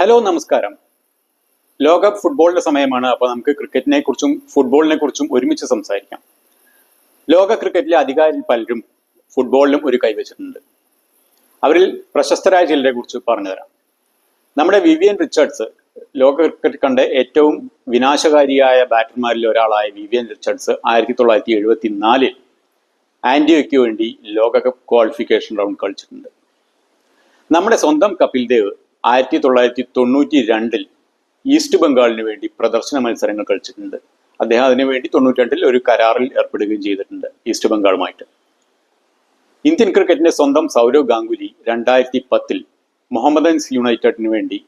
Hello, നമസ്കാരം. ലോകകപ്പ് ഫുട്ബോളിന്റെ സമയമാണ്. അപ്പോൾ നമുക്ക് ക്രിക്കറ്റിനെ കുറിച്ചും ഫുട്ബോളിനെ കുറിച്ചും ഒരുമിച്ച് സംസാരിക്കാം. ലോക ക്രിക്കറ്റിലെ അധികാരികൾ പലരും ഫുട്ബോളിലും ഒരു കൈവച്ചിട്ടുണ്ട്. അവരിൽ പ്രശസ്തരായ ചിലരെ കുറിച്ച് പറഞ്ഞുതരാം. നമ്മുടെ വിവിയൻ റിച്ചർഡ്സ്, ലോക ക്രിക്കറ്റ് കണ്ട ഏറ്റവും വിനാശകാരിയായ ബാറ്റർമാരിൽ ഒരാളായ വിവിയൻ റിച്ചർഡ്സ് 1974 ആന്റിയോയ്ക്ക് വേണ്ടി ലോകകപ്പ് ക്വാളിഫിക്കേഷൻ റൗണ്ട് കളിച്ചിട്ടുണ്ട്. നമ്മുടെ സ്വന്തം കപിൽ ദേവ് 1992 ഈസ്റ്റ് ബംഗാളിന് വേണ്ടി പ്രദർശന മത്സരങ്ങൾ കളിച്ചിട്ടുണ്ട്. അദ്ദേഹം അതിനുവേണ്ടി 92 ഒരു കരാറിൽ ഏർപ്പെടുകയും ചെയ്തിട്ടുണ്ട് ഈസ്റ്റ് ബംഗാളുമായിട്ട്. ഇന്ത്യൻ ക്രിക്കറ്റിന്റെ സ്വന്തം സൗരവ് ഗാംഗുലി 2010 മുഹമ്മദൻസ് യുണൈറ്റഡിന് വേണ്ടി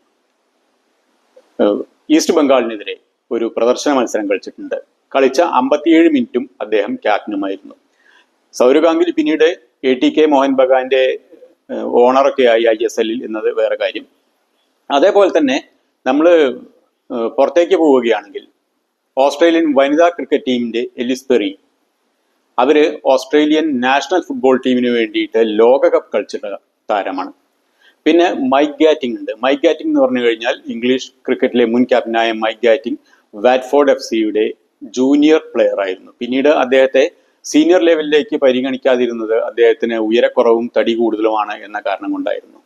ഈസ്റ്റ് ബംഗാളിനെതിരെ ഒരു പ്രദർശന മത്സരം കളിച്ചിട്ടുണ്ട്. കളിച്ച 57 മിനിറ്റും അദ്ദേഹം ക്യാപ്റ്റനുമായിരുന്നു. സൗരവ് ഗാംഗുലി പിന്നീട് ATK മോഹൻ ബഗാന്റെ ഓണറൊക്കെ ആയി ISL എന്നത് വേറെ കാര്യം. അതേപോലെ തന്നെ നമ്മൾ പുറത്തേക്ക് പോവുകയാണെങ്കിൽ ഓസ്ട്രേലിയൻ വനിതാ ക്രിക്കറ്റ് ടീമിന്റെ എലിസ് പെറി, അവര് ഓസ്ട്രേലിയൻ നാഷണൽ ഫുട്ബോൾ ടീമിന് വേണ്ടിയിട്ട് ലോകകപ്പ് കളിച്ചിട്ടുള്ള താരമാണ്. പിന്നെ മൈക്ക് ഗാറ്റിംഗ് ഉണ്ട്. മൈക്ക് ഗാറ്റിംഗ് എന്ന് പറഞ്ഞു കഴിഞ്ഞാൽ ഇംഗ്ലീഷ് ക്രിക്കറ്റിലെ മുൻ ക്യാപ്റ്റനായ Mike Gatting Watford FC junior player ആയിരുന്നു. പിന്നീട് അദ്ദേഹത്തെ സീനിയർ ലെവലിലേക്ക് പരിഗണിക്കാതിരുന്നത് അദ്ദേഹത്തിന് ഉയരക്കുറവും തടി കൂടുതലുമാണ് എന്ന കാരണം കൊണ്ടായിരുന്നു.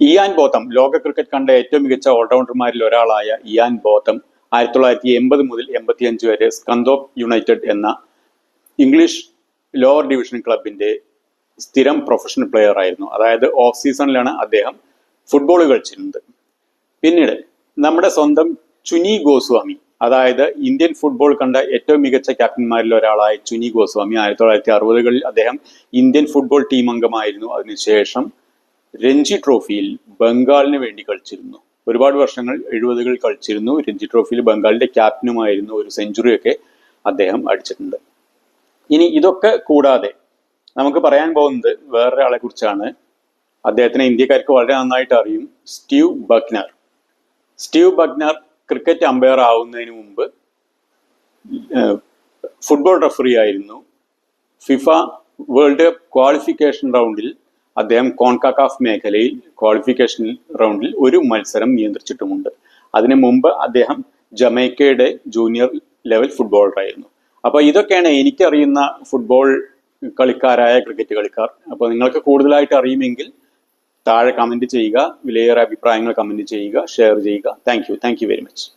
ഇയാൻ ബോത്തം, ലോക ക്രിക്കറ്റ് കണ്ട ഏറ്റവും മികച്ച ഓൾറൗണ്ടർമാരിൽ ഒരാളായ ഇയാൻ ബോത്തം 1980 മുതൽ 85 വരെ സ്കന്തോപ്പ് യുണൈറ്റഡ് എന്ന ഇംഗ്ലീഷ് ലോവർ ഡിവിഷൻ ക്ലബിന്റെ സ്ഥിരം പ്രൊഫഷണൽ പ്ലെയർ ആയിരുന്നു. അതായത് ഓഫ് സീസണിലാണ് അദ്ദേഹം ഫുട്ബോൾ കളിച്ചിരുന്നത്. പിന്നീട് നമ്മുടെ സ്വന്തം ചുനി ഗോസ്വാമി, അതായത് ഇന്ത്യൻ ഫുട്ബോൾ കണ്ട ഏറ്റവും മികച്ച ക്യാപ്റ്റന്മാരിൽ ഒരാളായ ചുനി ഗോസ്വാമി 1960കളിൽ അദ്ദേഹം ഇന്ത്യൻ ഫുട്ബോൾ ടീം അംഗമായിരുന്നു. അതിനുശേഷം രഞ്ജി ട്രോഫിയിൽ ബംഗാളിന് വേണ്ടി കളിച്ചിരുന്നു. ഒരുപാട് വർഷങ്ങൾ 70കളിൽ കളിച്ചിരുന്നു. രഞ്ജി ട്രോഫിയിൽ ബംഗാളിന്റെ ക്യാപ്റ്റനുമായിരുന്നു. ഒരു സെഞ്ചുറിയൊക്കെ അദ്ദേഹം അടിച്ചിട്ടുണ്ട്. ഇനി ഇതൊക്കെ കൂടാതെ നമുക്ക് പറയാൻ പോകുന്നത് വേറൊരാളെ കുറിച്ചാണ്. അദ്ദേഹത്തിനെ ഇന്ത്യക്കാർക്ക് വളരെ നന്നായിട്ട് അറിയും. സ്റ്റീവ് ബക്നർ. സ്റ്റീവ് ബക്നർ ക്രിക്കറ്റ് അമ്പയർ ആവുന്നതിന് മുമ്പ് ഫുട്ബോൾ റഫറി ആയിരുന്നു. ഫിഫ വേൾഡ് കപ്പ് ക്വാളിഫിക്കേഷൻ റൗണ്ടിൽ അദ്ദേഹം കോൺകാക്കാഫ് മേഖലയിൽ ക്വാളിഫിക്കേഷൻ റൗണ്ടിൽ ഒരു മത്സരം നിയന്ത്രിച്ചിട്ടുമുണ്ട്. അതിനു മുമ്പ് അദ്ദേഹം ജമൈക്കയുടെ ജൂനിയർ ലെവൽ ഫുട്ബോളറായിരുന്നു. അപ്പോൾ ഇതൊക്കെയാണ് എനിക്കറിയുന്ന ഫുട്ബോൾ കളിക്കാരായ ക്രിക്കറ്റ് കളിക്കാർ. അപ്പോൾ നിങ്ങൾക്ക് കൂടുതലായിട്ട് അറിയുമെങ്കിൽ താഴെ കമന്റ് ചെയ്യുക, വിലയേറെ അഭിപ്രായങ്ങൾ കമന്റ് ചെയ്യുക, ഷെയർ ചെയ്യുക. Thank you very much.